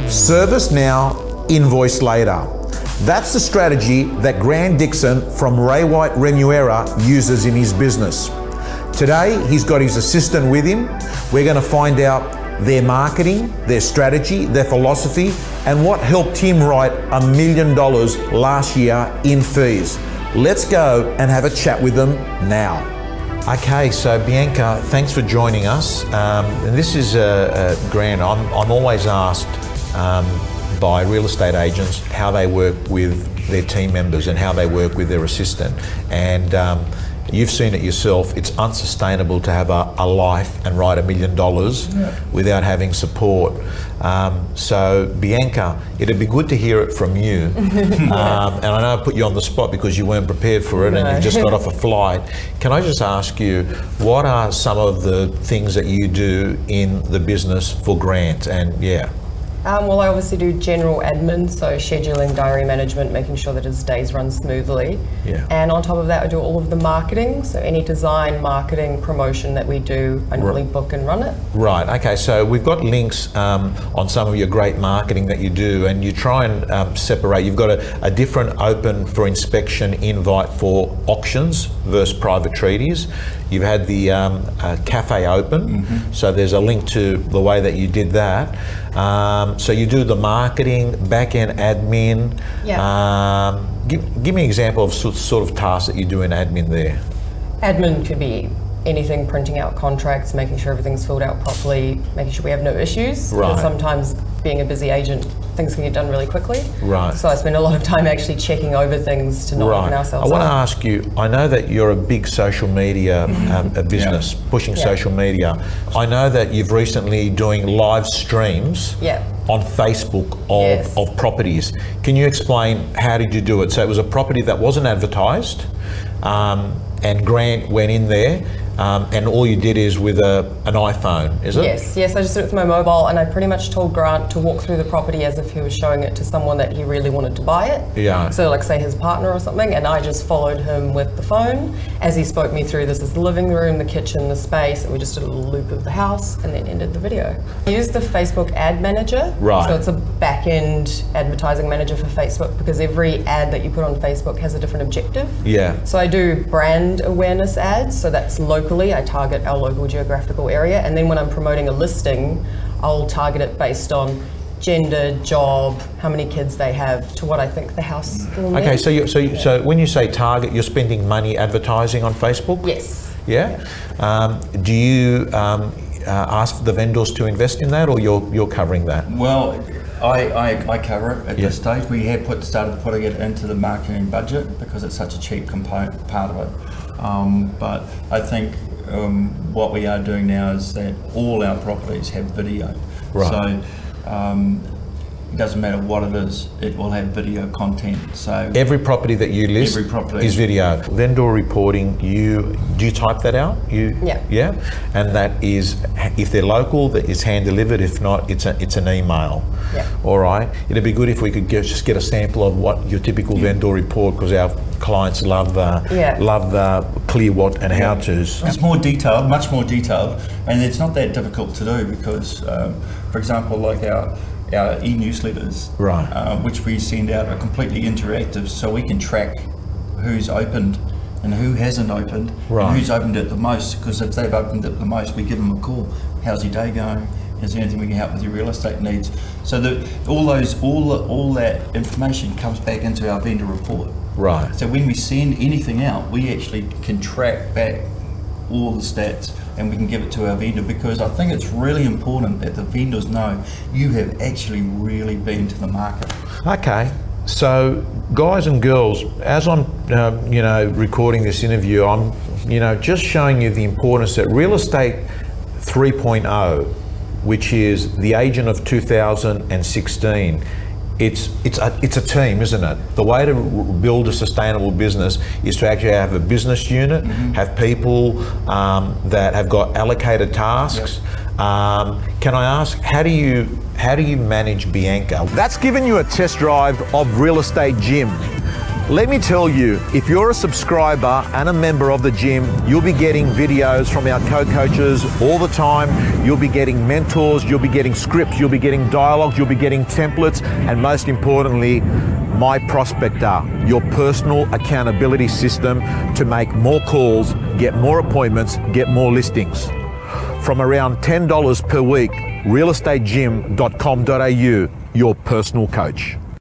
Service now, invoice later. That's the strategy that Grant Dickson from Ray White Remuera uses in his business. Today, he's got his assistant with him. We're going to find out their marketing, their strategy, their philosophy, and what helped him write $1 million last year in fees. Let's go and have a chat with them now. Okay, so Bianca, thanks for joining us. And this is Grant. I'm always asked by real estate agents how they work with their team members and how they work with their assistant. And you've seen it yourself, it's unsustainable to have a life and write $1 million without having support. So Bianca, it'd be good to hear it from you. And I know I put you on the spot because you weren't prepared for it and you just got off a flight. Can I just ask you, what are some of the things that you do in the business for Grant? And well, I obviously do general admin, so scheduling, diary management, making sure that his days run smoothly. And on top of that, I do all of the marketing, so any design, marketing, promotion that we do, I normally book and run it. Right, okay, so we've got links on some of your great marketing that you do, and you try and separate. You've got a different open for inspection invite for auctions versus private treaties. You've had the cafe open, so there's a link to the way that you did that. So you do the marketing, back-end admin. Give me an example of sort of tasks that you do in admin there. Admin could be anything, printing out contracts, making sure everything's filled out properly, making sure we have no issues. Because sometimes being a busy agent, things can get done really quickly. So I spend a lot of time actually checking over things to not open ourselves I want to ask you, I know that you're a big social media business, pushing social media. I know that you've recently doing live streams on Facebook of properties. Can you explain how did you do it? So it was a property that wasn't advertised, and Grant went in there, and all you did is with an iPhone, is it? Yes, I just did it with my mobile, and I pretty much told Grant to walk through the property as if he was showing it to someone that he really wanted to buy it. So like say his partner or something, and I just followed him with the phone as he spoke me through, this is the living room, the kitchen, the space, and we just did a little loop of the house and then ended the video. I used the Facebook ad manager, so it's a back-end advertising manager for Facebook, because every ad that you put on Facebook has a different objective. So I do brand awareness ads, so that's locally, I target our local geographical area, and then when I'm promoting a listing, I'll target it based on gender, job, how many kids they have, to what I think the house will need. Okay, so when you say target, you're spending money advertising on Facebook? Yes. Do you ask the vendors to invest in that, or you're covering that? Well, I cover it at this stage. We have started putting it into the marketing budget because it's such a cheap component part of it. But I think what we are doing now is that all our properties have video. So it doesn't matter what it is, it will have video content. So every property that you list is video. Vendor reporting, do you type that out? And that is, if they're local, that is hand delivered. If not, it's an email. All right. It'd be good if we could just get a sample of what your typical vendor report, because our clients love clear what and how tos. It's more detailed, much more detailed, and it's not that difficult to do because, for example, like our e-newsletters, which we send out, are completely interactive, so we can track who's opened and who hasn't opened, and who's opened it the most. Because if they've opened it the most, we give them a call. How's your day going? Is there anything we can help with your real estate needs? So that all that information comes back into our vendor report. So when we send anything out, we actually can track back all the stats and we can give it to our vendor, because I think it's really important that the vendors know you have actually really been to the market. Okay, so guys and girls, as I'm recording this interview, I'm just showing you the importance that Real Estate 3.0, which is the agent of 2016. It's a team, isn't it? The way to build a sustainable business is to actually have a business unit, have people that have got allocated tasks. Can I ask, how do you manage Bianca? That's given you a test drive of Real Estate Gym. Let me tell you, if you're a subscriber and a member of the gym, you'll be getting videos from our co-coaches all the time. You'll be getting mentors, you'll be getting scripts, you'll be getting dialogues, you'll be getting templates, and most importantly, My Prospector, your personal accountability system to make more calls, get more appointments, get more listings. From around $10 per week, realestategym.com.au, your personal coach.